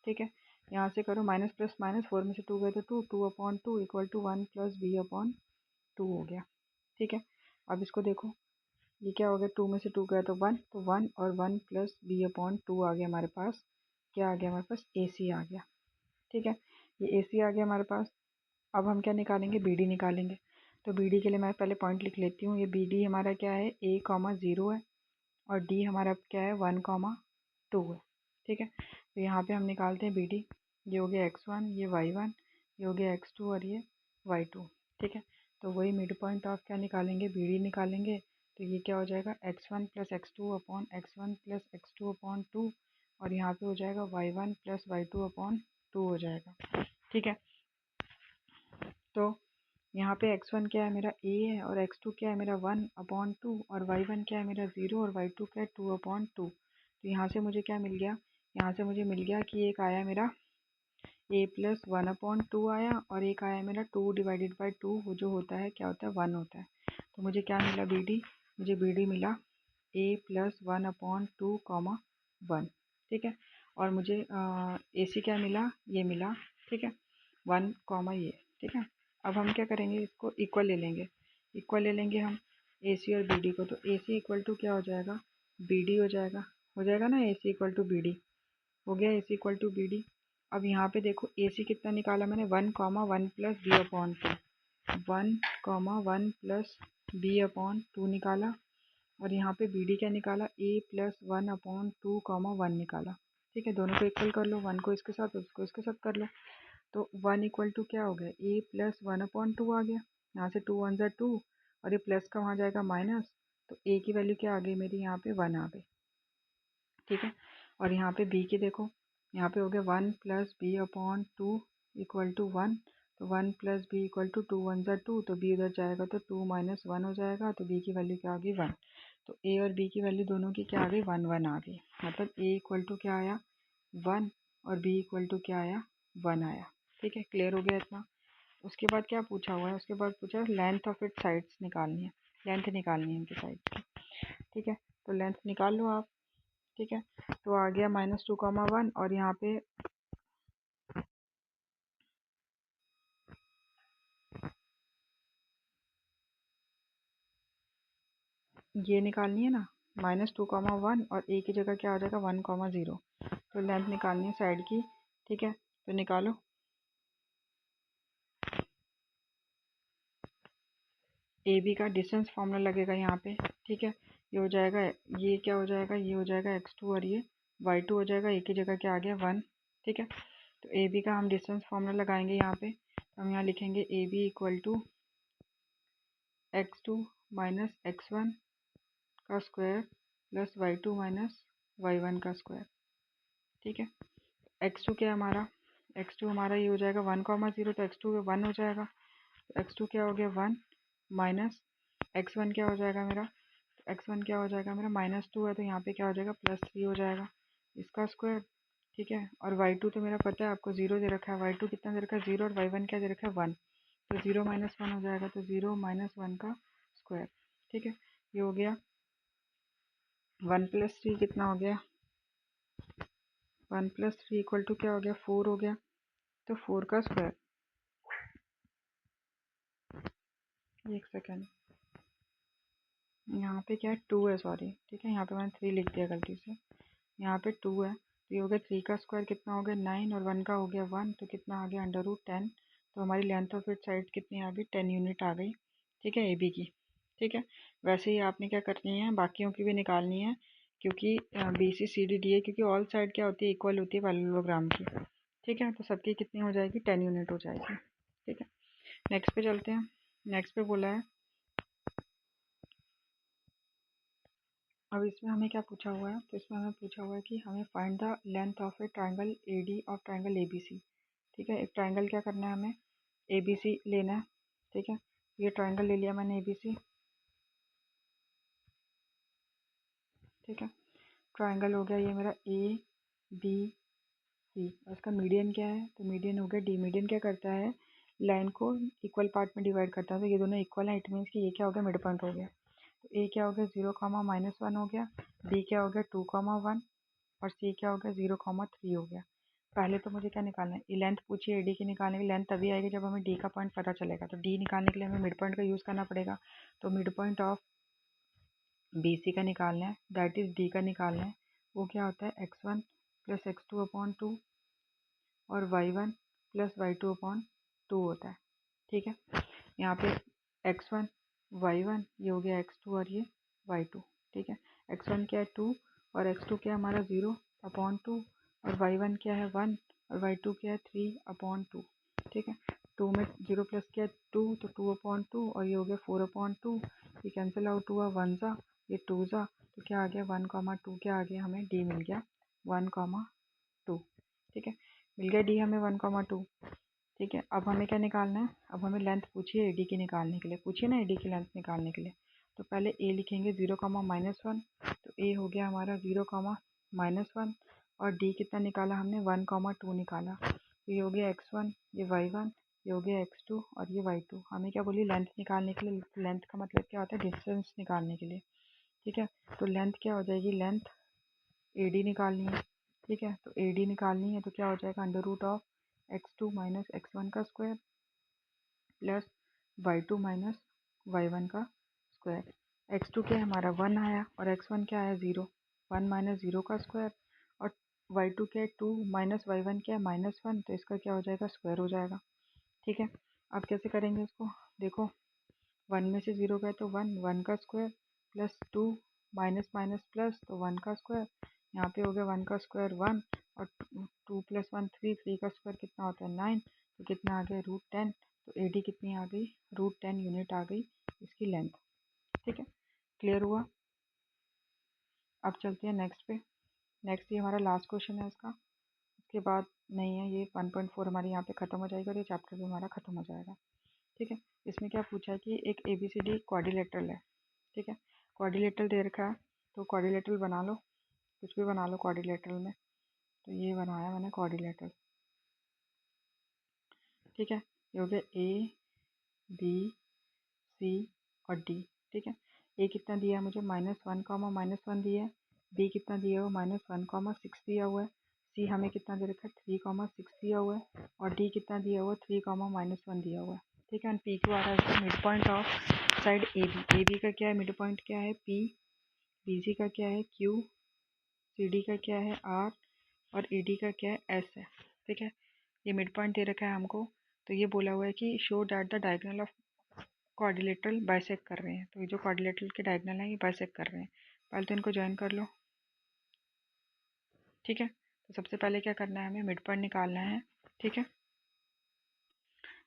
ठीक है, यहाँ से करो माइनस प्लस माइनस, 4 में से 2 गए तो 2, 2/2 इक्वल टू 1 + b/2 हो गया। ठीक है, अब इसको देखो, ये क्या हो गया, 2 में से 2 गया तो 1, तो 1 और 1 + b/2 आ गया हमारे पास। क्या आ गया हमारे पास, ए सी आ गया। ठीक है, ये ए सी आ गया हमारे पास। अब हम क्या निकालेंगे, बी डी निकालेंगे। तो बी डी के लिए मैं पहले पॉइंट लिख लेती हूँ। ये बी डी हमारा क्या है, a, 0 है, और डी हमारा क्या है, 1, 2 है। ठीक है, तो यहाँ पे हम निकालते हैं बी डी। ये हो गया x1, ये y1, ये हो गया x2, और ये y2। ठीक है, तो वही मिड पॉइंट ऑफ क्या निकालेंगे, बी डी निकालेंगे। तो ये क्या हो जाएगा, x1 + x2/2, और यहाँ पे हो जाएगा y1 + y2/2 हो जाएगा। ठीक है, तो यहाँ पे x1 क्या है मेरा a है, और x2 क्या है मेरा 1/2, और y1 क्या है मेरा 0, और y2 क्या है 2/2। तो यहाँ से मुझे क्या मिल गया, यहाँ से मुझे मिल गया कि एक आया मेरा a + 1/2 आया, और एक आया मेरा 2/2, वो जो होता है क्या होता है, 1 होता है। तो मुझे क्या मिला, बी डी, मुझे बी डी मिला a + 1/2, 1। ठीक है, और मुझे ए सी क्या मिला, ये मिला। ठीक है, 1, ये। ठीक है, अब हम क्या करेंगे, इसको इक्वल ले लेंगे। इक्वल ले लेंगे हम ए सी और बी डी को। तो ए सी इक्वल टू क्या हो जाएगा, बी डी हो जाएगा ना, ए सी इक्वल टू बी डी हो गया, ए सी इक्वल टू बी डी। अब यहाँ पे देखो, ए सी कितना निकाला मैंने, 1, 1 + b/2, 1, 1 + b/2 निकाला। और यहाँ पे बी डी क्या निकाला, a + 1/2, 1 निकाला। ठीक है, दोनों को इक्वल कर लो, 1 को इसके साथ, उसको इसके साथ कर लो। तो 1 इक्वल टू क्या हो गया, a + 1/2 आ गया। यहाँ से 2 1 2, और ये प्लस का वहाँ जाएगा माइनस। तो a की वैल्यू क्या आ गई मेरी, यहाँ पे 1 आ गई। ठीक है, और यहाँ पे b की देखो, यहाँ पे हो गया 1 + b/2 इक्वल टू 1। तो 1 + b इक्वल टू 2 1 2, तो b उधर जाएगा तो 2 - 1 हो जाएगा। तो b की वैल्यू क्या आ गई, 1। तो a और b की वैल्यू दोनों की क्या आ गई, 1 1 आ गई। मतलब a इक्वल टू क्या आया, 1, और b इक्वल टू क्या आया, 1 आया। ठीक है, क्लियर हो गया इतना। उसके बाद क्या पूछा हुआ है, उसके बाद पूछा है लेंथ ऑफ इट साइड्स निकालनी है, लेंथ निकालनी है इनकी साइड की। ठीक है, तो लेंथ निकाल लो आप। ठीक है, तो आ गया -2, 1, और यहाँ पे ये निकालनी है ना, -2, 1 और ए की जगह क्या हो जाएगा 1, 0। तो लेंथ निकालनी है साइड की, ठीक है। तो निकालो। ए बी का डिस्टेंस फार्मूला लगेगा यहाँ पे, ठीक है। ये हो जाएगा, ये क्या हो जाएगा, ये हो जाएगा x2 और ये y2 हो जाएगा। ए की जगह क्या आ गया 1, ठीक है। तो ए बी का हम डिस्टेंस फार्मूला लगाएंगे यहाँ पे। तो हम यहाँ लिखेंगे A B equal to x2 minus x1 का square plus y2 minus y1 का स्क्वायर, ठीक है। x2 क्या है हमारा, x2 हमारा ये हो जाएगा 1, 0। तो x2 1 हो जाएगा। तो x2 क्या हो गया 1 माइनस x1 क्या हो जाएगा मेरा, x1 क्या हो जाएगा मेरा -2 है। तो यहाँ पे क्या हो जाएगा +3 हो जाएगा इसका स्क्वायर, ठीक है। और y2 तो मेरा पता है आपको 0 दे रखा है, y2 कितना दे रखा है 0 और y1 क्या दे रखा है 1। तो 0 - 1 हो जाएगा, तो 0 - 1 का स्क्वायर, ठीक है। ये हो गया 1 + 3 कितना हो गया, 1 + 3 इक्वल टू क्या हो गया 4 हो गया। तो 4 का स्क्वायर, एक सेकेंड, यहाँ पे क्या है 2 है, सॉरी, ठीक है। यहाँ पे मैंने 3 लिख दिया गलती से, यहाँ पे 2 है। तो ये हो गया 3 का स्क्वायर कितना हो गया 9 और 1 का हो गया 1। तो कितना आ गया √10। तो हमारी लेंथ ऑफ इट साइड कितनी आ गई 10 यूनिट आ गई, ठीक है, ए बी की, ठीक है। वैसे ही आपने क्या करनी है, बाकियों की भी निकालनी है, क्योंकि B C C D D है, क्योंकि ऑल साइड क्या होती है इक्वल होती है पैरेललोग्राम की, ठीक है। तो सबकी कितनी हो जाएगी 10 यूनिट हो जाएगी, ठीक है। नेक्स्ट पे चलते हैं। नेक्स्ट पे बोला है, अब इसमें हमें क्या पूछा हुआ है, तो इसमें हमें पूछा हुआ है कि हमें find the length of a triangle A D of triangle A B C, ठीक है। एक ट्राइंगल क्या करना है हमें, ए बी सी लेना है, ठीक है। ये ट्राइंगल ले लिया मैंने ए बी सी, ठीक है। ट्राइंगल हो गया ये मेरा ए बी सी, और इसका मीडियन क्या है, तो मीडियन हो गया डी। मीडियन क्या करता है, लाइन को इक्वल पार्ट में डिवाइड करता है। तो ये दोनों इक्वल है, इट मीन्स कि ये क्या हो गया मिड पॉइंट हो गया। तो ए क्या हो गया 0, -1 हो गया, बी क्या हो गया 2, 1 और सी क्या हो गया 0, 3 हो गया। पहले तो मुझे क्या निकालना है, ये लेंथ पूछी है डी की, निकालने की लेंथ तभी आएगी जब हमें डी का पॉइंट पता चलेगा। तो डी निकालने के लिए हमें मिड पॉइंट का यूज़ करना पड़ेगा। तो mid point of B C का निकालना है, दैट इज़ डी का निकालना है। वो क्या होता है x1 + x2/2 और y1 + y2/2 होता है, ठीक है। यहाँ पे x1 y1 ये हो गया x2 और ये y2, ठीक है। x1 क्या है 2 और x2 क्या है हमारा 0/2 और y1 क्या है 1 और y2 क्या है 3/2, ठीक है। 2 में 0 प्लस किया 2, तो 2/2 और ये हो गया 4/2। ये कैंसिल आउट हुआ 1 ज़ा, ये 2 ज़ा, तो क्या आ गया 1, 2 क्या आ गया हमें डी मिल गया 1, 2, ठीक है। मिल गया डी हमें 1, 2, ठीक है। अब हमें क्या निकालना है, अब हमें लेंथ पूछी है एडी की निकालने के लिए, पूछिए ना एडी की लेंथ निकालने के लिए। तो पहले ए लिखेंगे 0, -1। तो ए हो गया हमारा 0, -1 और डी कितना निकाला हमने 1, 2 निकाला। तो ये हो गया x1, ये y1, ये हो गया x2 और ये y2। हमें क्या बोली लेंथ निकालने के लिए, लेंथ का मतलब क्या होता है डिस्टेंस निकालने के लिए, ठीक है। तो लेंथ क्या हो जाएगी, लेंथ ए डी निकालनी है, ठीक है। तो ए डी निकालनी है तो क्या हो जाएगा √x2 - x1 का स्क्वायर प्लस y2 - y1 का स्क्वायर। x2 क्या है हमारा 1 आया और x1 क्या आया 0, 1 - 0 का स्क्वायर और y2 क्या है 2 - y1 क्या है -1, तो इसका क्या हो जाएगा स्क्वायर हो जाएगा, ठीक है। अब कैसे करेंगे इसको, देखो 1 में से 0 गए तो 1, 1 का square plus 2 minus minus plus, तो 1 का स्क्वायर। यहाँ पे हो गया 1 का स्क्वायर 1 और 2 + 1 3, 3 का स्क्वायर कितना होता है 9, तो कितना आ गया √10। तो ए डी कितनी आ गई √10 यूनिट आ गई इसकी लेंथ, ठीक है। क्लियर हुआ। अब चलते हैं नेक्स्ट पे। नेक्स्ट ये हमारा लास्ट क्वेश्चन है इसका, उसके बाद नहीं है, ये 1.4 हमारी यहाँ पे ख़त्म हो जाएगा और ये चैप्टर भी हमारा ख़त्म हो जाएगा, ठीक है। इसमें क्या पूछा है कि एक A B C D quadrilateral है, ठीक है। क्वाड्रिलेटरल दे रखा है, तो क्वाड्रिलेटरल बना लो, कुछ भी बना लो क्वाड्रिलेटरल में। तो ये बनाया मैंने क्वाड्रिलेटरल, ठीक है। ये हो गया ए बी सी और डी, ठीक है। ए कितना दिया है मुझे -1, दिया है। बी कितना दिया हुआ -1, 6 दिया हुआ है। सी हमें कितना दे रखा है 3, 6 दिया हुआ है और डी कितना दिया हुआ है 3, -1 दिया हुआ है, ठीक है। पी क्यू आ रहा है इसका mid point of side A B का क्या है, मिड पॉइंट क्या है P, BC का क्या है Q, CD का क्या है R, और ED का क्या है S है। ठीक है, ये मिड पॉइंट दे रखा है हमको। तो ये बोला हुआ है कि show that the diagonal of quadrilateral bisect कर रहे हैं। तो ये जो क्वाड्रिलेटरल के डायगोनल हैं ये बाइसेक्ट कर रहे हैं। पहले तो इनको ज्वाइन कर लो। ठीक है, तो सबसे पहले क्या करना है, हमें मिड पॉइंट निकालना है। ठीक है,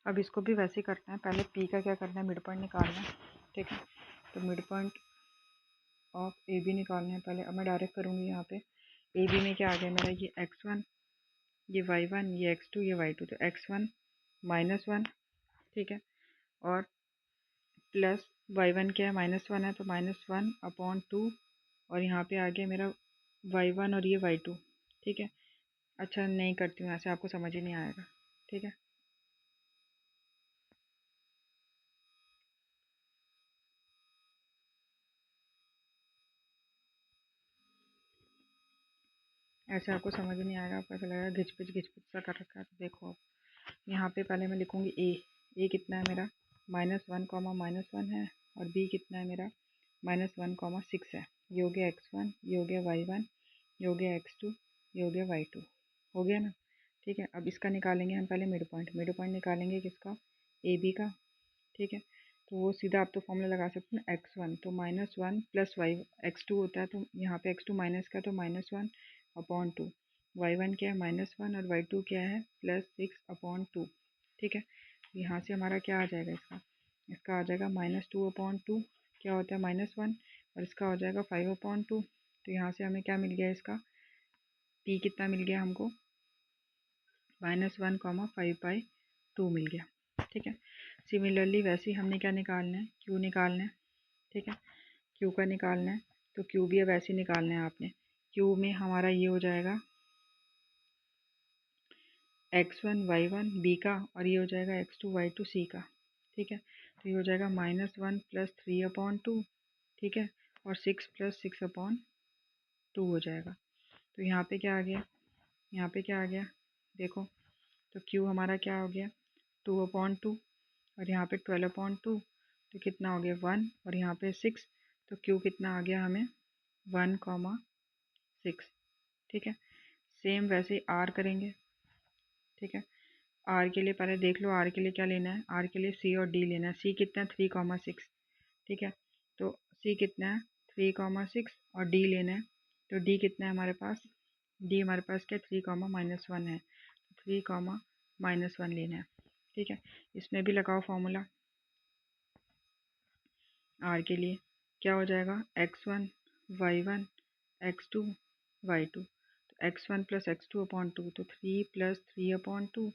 अब इसको भी वैसे ही करना है। पहले P का क्या करना है, मिड पॉइंट निकालना है। ठीक है, तो मिड पॉइंट ऑफ AB निकालना है पहले। अब मैं डायरेक्ट करूँगी यहाँ पे। AB में क्या आ गया मेरा, ये x1, ये y1, ये x2, ये y2। तो x1 -1, ठीक है, और प्लस y1 क्या है, -1 है, तो -1/2, और यहाँ पे आ गया मेरा y1 और ये y2। ठीक है, अच्छा नहीं करती हूँ ऐसे, आपको समझ ही नहीं आएगा। ठीक है, ऐसे आपको समझ ही नहीं आएगा, आपको ऐसा लगेगा घिच पिच सा कर रखा है। तो देखो, अब यहाँ पे पहले मैं लिखूँगी ए कितना है मेरा, -1, है, और बी कितना है मेरा, -1, 6 है। ये हो गया x1, ये हो गया y1, ये हो गया x2, ये हो गया y2। हो गया ना। ठीक है, अब इसका निकालेंगे हम पहले मिड पॉइंट निकालेंगे किसका, ए बी का। ठीक है, तो वो सीधा आप तो फॉर्मूला लगा सकते हैं, x1 तो -1 प्लस y, x2 होता है, तो यहाँ पे x2 माइनस का, तो -1/2, y1 क्या है -1, और y2 क्या है +6/2। ठीक है, यहाँ से हमारा क्या आ जाएगा, इसका आ जाएगा -2/2, क्या होता है -1, और इसका हो जाएगा 5/2। तो यहाँ से हमें क्या मिल गया, इसका p कितना मिल गया हमको, -1,5/2 मिल गया। ठीक है, सिमिलरली वैसे ही हमने क्या निकालना है, q निकालना है। ठीक है, q का निकालना है, तो q भी अब ऐसे ही निकालना है आपने। q में हमारा ये हो जाएगा x1 y1 b का, और ये हो जाएगा x2 y2 c का। ठीक है, तो ये हो जाएगा -1 + 3/2। ठीक है, और 6 + 6/2 हो जाएगा। तो यहाँ पे क्या आ गया, यहाँ पे क्या आ गया देखो, तो q हमारा क्या हो गया 2/2, और यहाँ पे 12/2, तो कितना हो गया 1, और यहाँ पे 6, तो q कितना आ गया हमें 1,6। ठीक है, सेम वैसे ही r करेंगे। ठीक है, r के लिए पहले देख लो, r के लिए क्या लेना है, r के लिए c और d लेना है। c कितना है 3,6। ठीक है, तो c कितना है 3,6, और d लेना है, तो d कितना है हमारे पास, d हमारे पास क्या 3,-1 है, 3,-1 लेना है। ठीक है, इसमें भी लगाओ फॉर्मूला। r के लिए क्या हो जाएगा, x1 y1 x2 y2, तो x1 + x2/2, तो 3 + 3/2,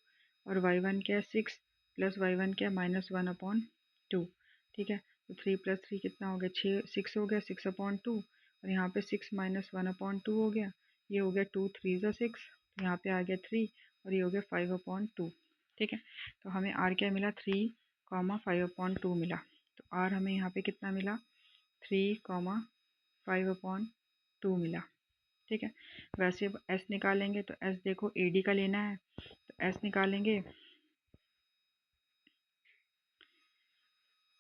और y1 क्या है 6, प्लस y1 क्या है -1/2। ठीक है, तो 3 + 3 कितना हो गया 6 हो गया 6/2, और यहाँ पे 6 - 1/2 हो गया, ये हो गया 2 3 ज़ा 6, तो यहाँ पे आ गया 3, और ये हो गया 5/2। ठीक है, तो हमें r क्या मिला 3,5/2 मिला। तो r हमें यहाँ पे कितना मिला 3,5/2 मिला। ठीक है, वैसे अब s निकालेंगे, तो s देखो AD का लेना है, तो s निकालेंगे,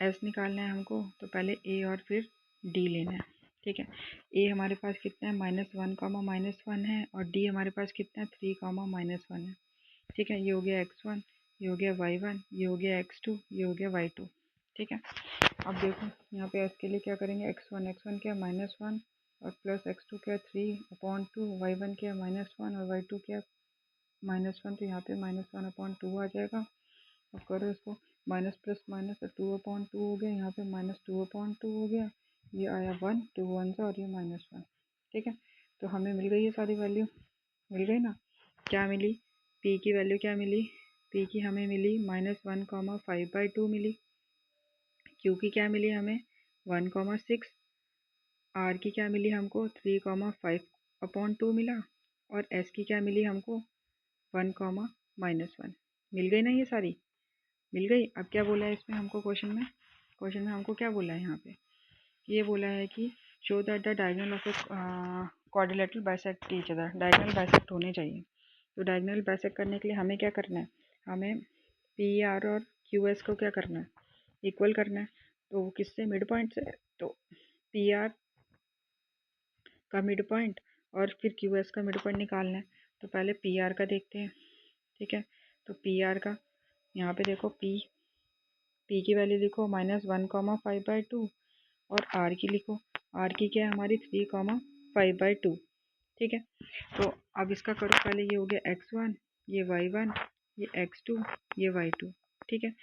s निकालना है हमको, तो पहले a और फिर d लेना है। ठीक है, a हमारे पास कितना है -1, है, और d हमारे पास कितना है 3, है। ठीक है, ये हो गया x1, ये हो गया y1, ये हो गया x2, ये हो गया y2। ठीक है, अब देखो यहाँ पे s के लिए क्या करेंगे, x1 क्या -1, और प्लस x2 क्या 3/2, y1 क्या -1, और y2 क्या -1, तो यहाँ पे -1/2 आ जाएगा। अब करो इसको, माइनस प्लस माइनस, तो 2/2 हो गया, यहाँ पे -2/2 हो गया, ये आया 1, 2 1 और ये -1। ठीक है, तो हमें मिल गई ये सारी वैल्यू, मिल गई ना। क्या मिली, p की वैल्यू क्या मिली, p की हमें मिली -1,5/2 मिली, q की क्या मिली हमें 1,6, r की क्या मिली हमको 3,5/2 मिला, और s की क्या मिली हमको 1,-1। मिल गई ना ये सारी, मिल गई। अब क्या बोला है इसमें हमको, क्वेश्चन में हमको क्या बोला है यहाँ पे, ये बोला है कि show that the diagonal of a quadrilateral bisect each other, diagonal bisect होने चाहिए। तो डायगोनल बाइसेक्ट करने के लिए हमें क्या करना है, हमें पी आर और क्यू एस को क्या करना है, इक्वल करना है। तो वो किससे, मिड पॉइंट से। तो पी आर का मिड पॉइंट और फिर क्यू एस का मिड पॉइंट निकालना है। तो पहले पी आर का देखते हैं, ठीक है। तो पी आर का यहाँ पे देखो, पी की वैल्यू लिखो -1,5/2 और आर की लिखो, आर की क्या है हमारी 3,5/2, ठीक है। तो अब इसका करो, पहले ये हो गया x1, ये y1, ये x2, ये y2, ठीक है।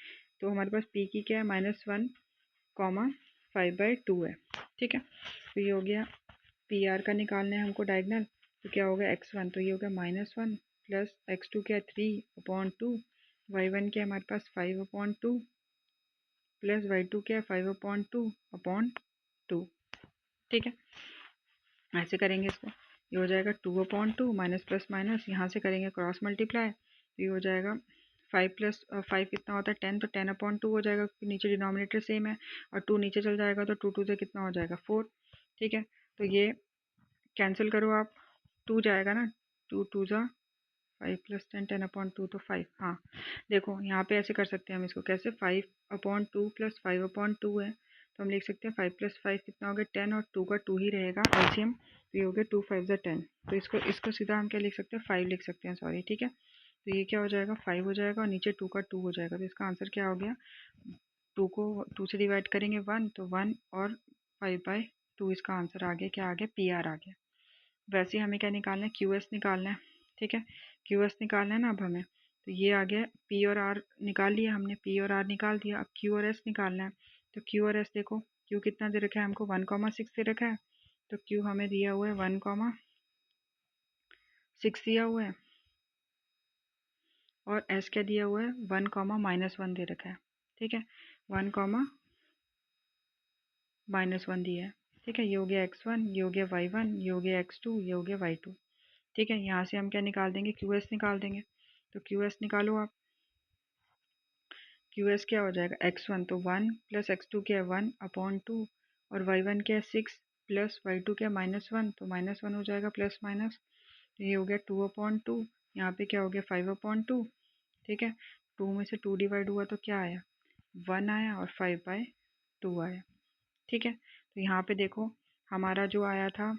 तो हमारे पास p की क्या है -1,5/2 है, ठीक है। तो ये हो गया, पी आर का निकालना है हमको डायगनल, तो क्या हो गया x1, तो ये हो गया -1 प्लस x2 क्या है 3/2, y1 क्या है हमारे पास 5/2 प्लस y2 क्या है 5/2/2, ठीक है। ऐसे करेंगे इसको, ये हो जाएगा 2/2 माइनस प्लस माइनस, यहाँ से करेंगे क्रॉस मल्टीप्लाई, तो ये हो जाएगा 5 प्लस 5 कितना होता है 10, तो 10/2 हो जाएगा क्योंकि नीचे डिनोमिनेटर सेम है, और 2 नीचे चल जाएगा तो 2 2 से कितना हो जाएगा 4, ठीक है। तो ये कैंसिल करो आप, 2 जाएगा ना, 2 2 जा 5 प्लस 10, 10/2 तो 5, हाँ। देखो यहाँ पे ऐसे कर सकते हैं हम इसको, कैसे 5/2 प्लस 5/2 है, तो हम लिख सकते हैं 5 प्लस 5 कितना हो गया 10, और 2 का 2 ही रहेगा एलसीएम, तो ये हो गया 2 5 10, तो इसको सीधा हम क्या लिख सकते हैं 5 लिख सकते हैं, सॉरी, ठीक है। तो ये क्या हो जाएगा 5 हो जाएगा और नीचे 2 का 2 हो जाएगा, तो इसका आंसर क्या हो गया, 2 को 2 से डिवाइड करेंगे 1, तो 1 और 5/2 इसका आंसर आ गया, क्या आ गया पी आर आ गया। वैसे हमें क्या निकालना है, क्यू एस निकालना है, ठीक है। क्यू एस निकालना है ना अब हमें, तो ये आ गया पी और आर निकाल लिया हमने, पी और आर निकाल दिया, अब क्यू और एस निकालना है। तो क्यू और एस देखो, क्यू कितना दे रखा है हमको 1,6 दे रखा है, तो क्यू हमें दिया हुआ है 1,6 दिया हुआ है, और एस क्या दिया हुआ है 1,-1 दे रखा है, ठीक है। 1,-1 दिया है, ठीक है। ये हो गया x1, ये हो गया y1, ये हो गया x2, ये हो गया y2, ठीक है। यहाँ से हम क्या निकाल देंगे, क्यू एस निकाल देंगे, तो क्यू एस निकालो आप। क्यू एस क्या हो जाएगा x1, तो 1 प्लस x2 क्या है 1/2, और y1 क्या है 6 प्लस y2 क्या है -1, तो -1 हो जाएगा प्लस माइनस, तो ये हो गया 2/2, यहाँ पे क्या हो गया 5/2, ठीक है। 2 में से 2 डिवाइड हुआ तो क्या आया 1 आया, और 5/2 आया, ठीक है। तो यहाँ पे देखो हमारा जो आया था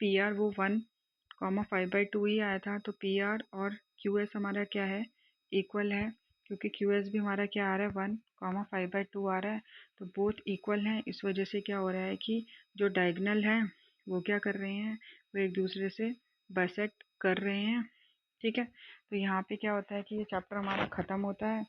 पी आर वो 1,5/2 ही आया था, तो पी आर और क्यू एस हमारा क्या है इक्वल है, क्योंकि क्यू एस भी हमारा क्या आ रहा है 1,5/2 आ रहा है, तो बोथ इक्वल हैं। इस वजह से क्या हो रहा है कि जो डायगनल है वो क्या कर रहे हैं, वो एक दूसरे से बाइसेक्ट कर रहे हैं, ठीक है। तो यहाँ पे क्या होता है कि ये चैप्टर हमारा ख़त्म होता है।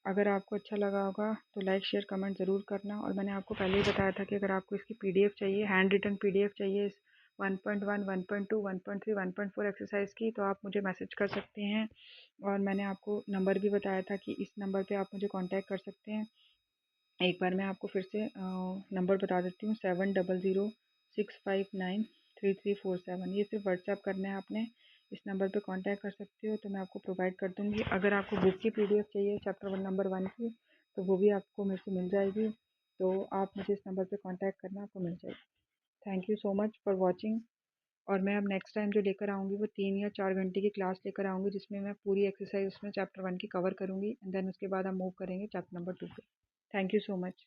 अगर आपको अच्छा लगा होगा तो लाइक शेयर कमेंट ज़रूर करना, और मैंने आपको पहले ही बताया था कि अगर आपको इसकी पीडीएफ चाहिए, हैंड रिटन पीडीएफ चाहिए इस 1.1, 1.2, 1.3, 1.4 एक्सरसाइज की, तो आप मुझे मैसेज कर सकते हैं। और मैंने आपको नंबर भी बताया था कि इस नंबर पे आप मुझे कांटेक्ट कर सकते हैं। एक बार मैं आपको फिर से नंबर बता देती हूँ, 700065933347, ये सिर्फ व्हाट्सएप करना है आपने, इस नंबर पे कांटेक्ट कर सकते हो, तो मैं आपको प्रोवाइड कर दूँगी। अगर आपको बुक की पीडीएफ चाहिए चैप्टर 1 नंबर 1 की, तो वो भी आपको मेरे से मिल जाएगी, तो आप मुझे इस नंबर पे कांटेक्ट करना, आपको मिल जाएगी। Thank you so much for watching. और मैं अब नेक्स्ट टाइम जो लेकर आऊँगी वो 3 या 4 घंटे की क्लास लेकर आऊँगी, जिसमें मैं पूरी एक्सरसाइज उसमें चैप्टर 1 की कवर करूँगी, एंड देन उसके बाद हम मूव करेंगे चैप्टर नंबर 2 पे। Thank you so much.